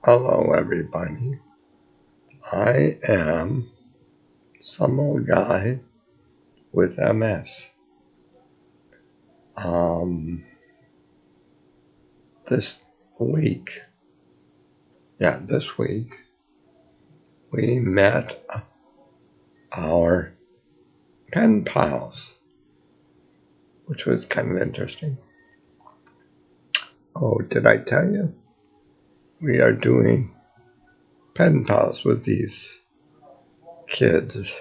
Hello, everybody. I am some old guy with MS. This week, this week, we met our pen pals, which was kind of interesting. Oh, did I tell you? We are doing pen pals with these kids.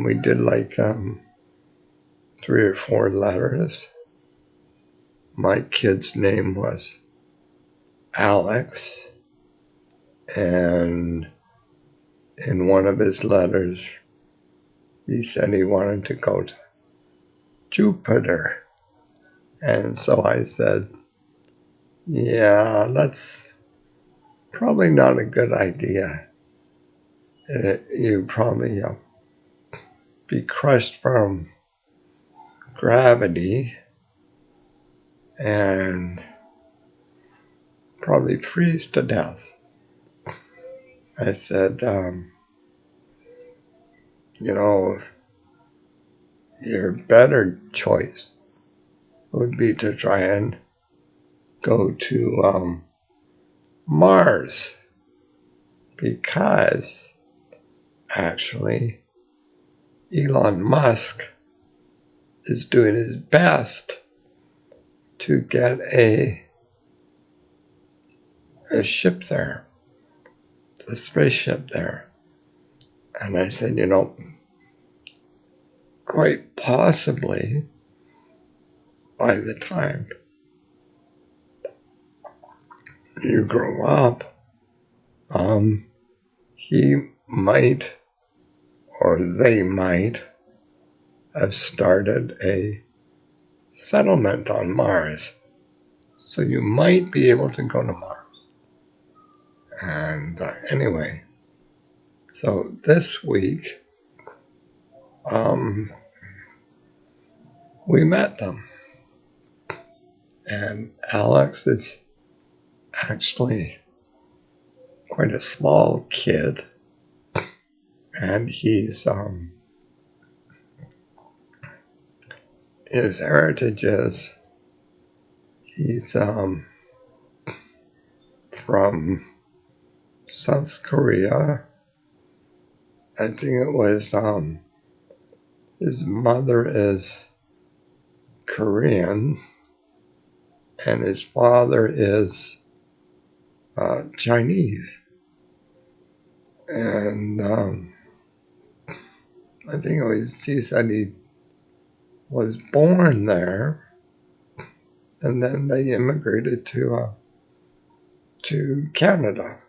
We did like 3 or 4 letters. My kid's name was Alex, and in one of his letters, he said he wanted to go to Jupiter. And so I said, yeah, that's probably not a good idea. You'd probably be crushed from gravity and probably freeze to death. I said, your better choice would be to try and go to Mars, because actually Elon Musk is doing his best to get a ship there, a spaceship there. And I said, quite possibly by the time you grow up, he might, or they might, have started a settlement on Mars. So you might be able to go to Mars. And anyway, so this week, we met them. And Alex is actually quite a small kid. And his heritage is he's from South Korea. I think it was his mother is Korean and his father is Chinese. And I think he said he was born there, and then they immigrated to Canada.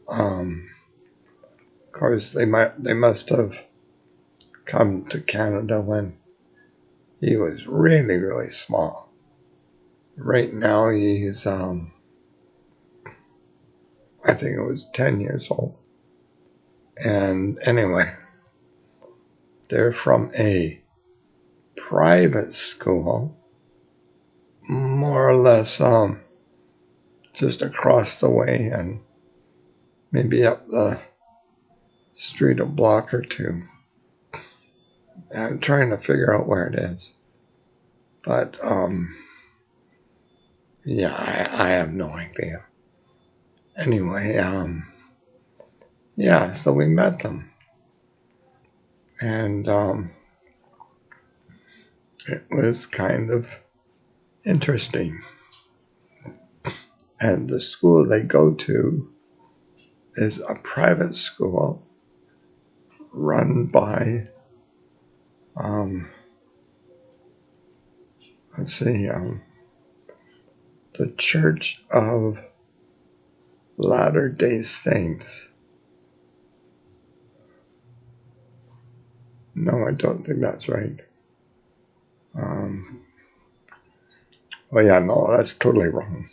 Of course, they must have come to Canada when he was really, really small. Right now, he's I think it was 10 years old. And anyway, they're from a private school, more or less just across the way and maybe up the street a block or two. I'm trying to figure out where it is. But I have no idea. Anyway, so we met them. And it was kind of interesting. And the school they go to is a private school run by, the Church of Latter-day Saints. No, I don't think that's right. That's totally wrong.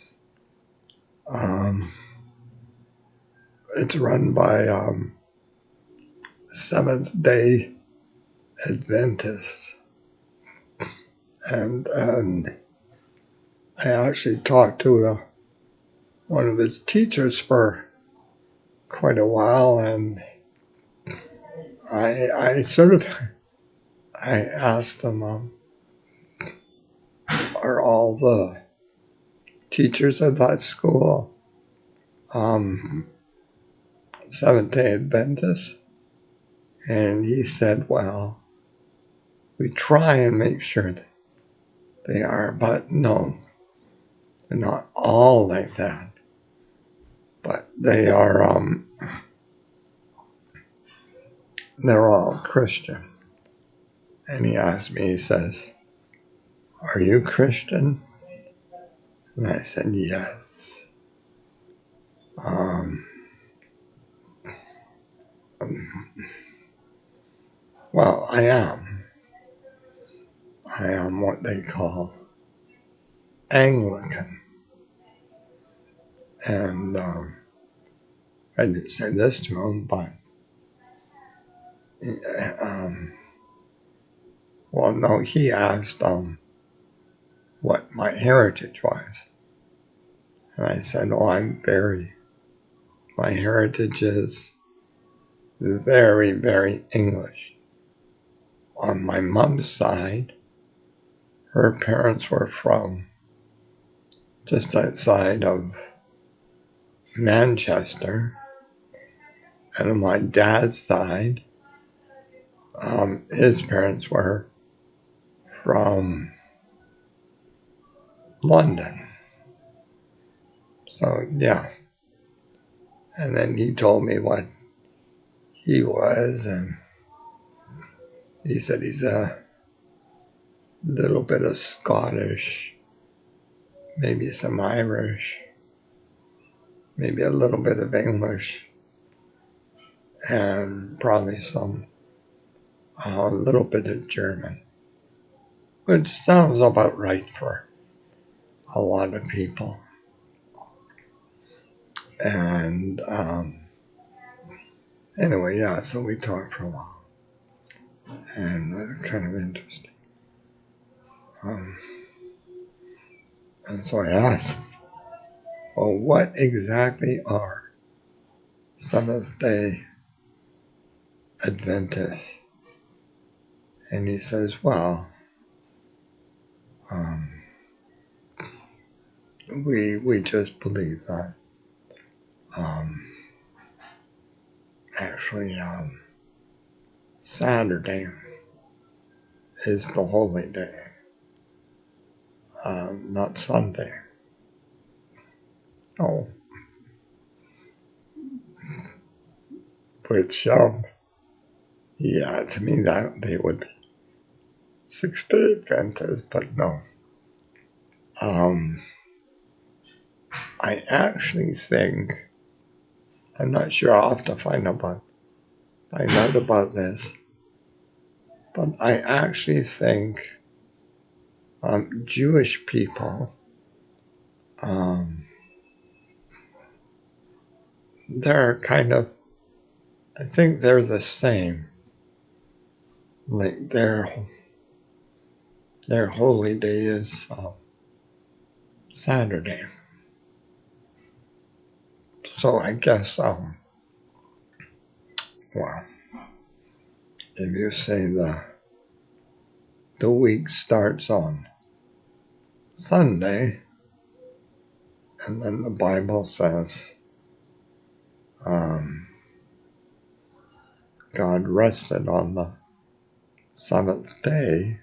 It's run by Seventh-day Adventists. And I actually talked to one of his teachers for quite a while, and I asked him, are all the teachers at that school Seventh-day Adventists? And he said, well, we try and make sure that they are, but no, they're not all like that. But they are, they're all Christian. And he asked me, he says, are you Christian? And I said, yes. Well, I am. I am what they call Anglican. And I didn't say this to him, but, well, no, he asked what my heritage was. And I said, oh, my heritage is very, very English. On my mom's side, her parents were from just outside of Manchester. And on my dad's side, his parents were from London. So, yeah. And then he told me what he was, and he said he's a little bit of Scottish, maybe some Irish, maybe a little bit of English, and probably a little bit of German, which sounds about right for a lot of people. And anyway, yeah, so we talked for a while, and it was kind of interesting. And so I asked, well, what exactly are Seventh-day Adventists? And he says, well, we just believe that actually Saturday is the holy day, not Sunday. Oh, which, yeah, to me that they would be Six-day Adventists, but no. I actually think, I'm not sure, I'll have to find out about this, but I actually think Jewish people, they're kind of, I think they're the same. Like their holy day is Saturday. So I guess, well, if you say the week starts on Sunday, and then the Bible says God rested on the seventh day,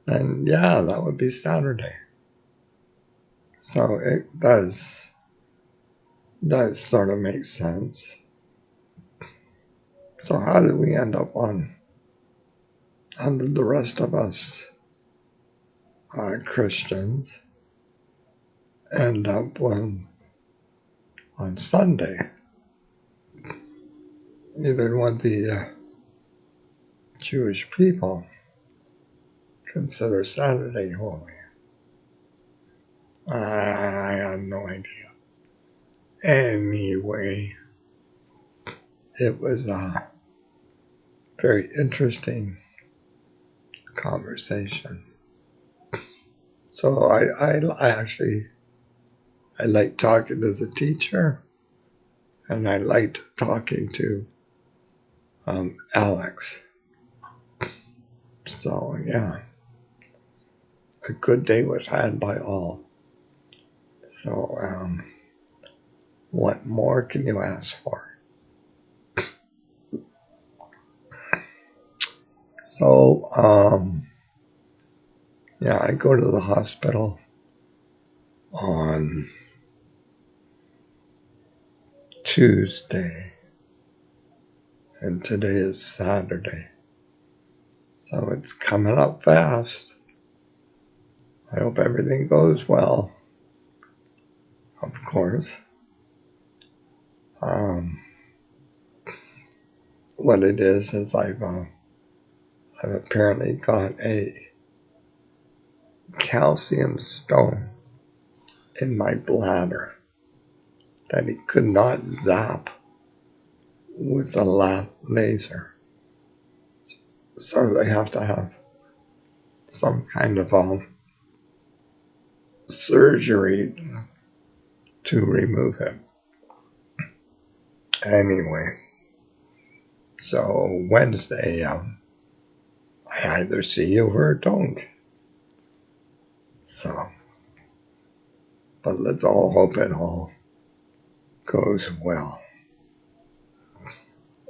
then yeah, that would be Saturday. So it does sort of make sense. So how did we end up how did the rest of us Christians end up on Sunday? Even when the Jewish people consider Saturday holy. I have no idea. Anyway, it was a very interesting conversation. So I actually I liked talking to the teacher, and I liked talking to Alex. So, yeah, a good day was had by all. So, what more can you ask for? So, yeah, I go to the hospital on Tuesday, and today is Saturday. So it's coming up fast. I hope everything goes well, of course. What it is I've apparently got a calcium stone in my bladder that he could not zap with a laser. So they have to have some kind of surgery to remove it. Anyway, so Wednesday, I either see you or don't. So, but let's all hope it all goes well.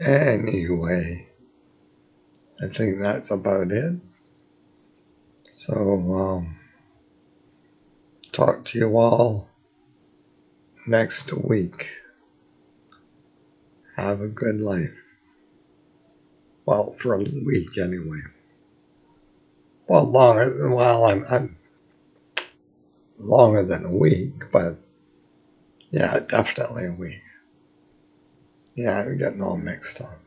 Anyway, I think that's about it. So, talk to you all next week. Have a good life. Well, for a week anyway. Well, I'm longer than a week, but yeah, definitely a week. Yeah, I'm getting all mixed up.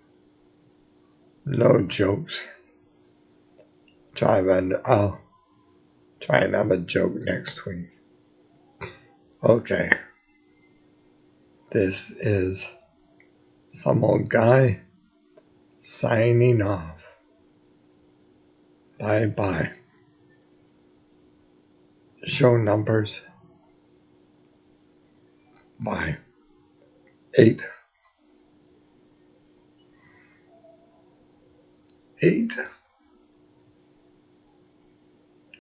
No jokes. I'll try and have a joke next week. Okay. This is some old guy signing off. Bye bye. Show numbers. Bye. 8. 8.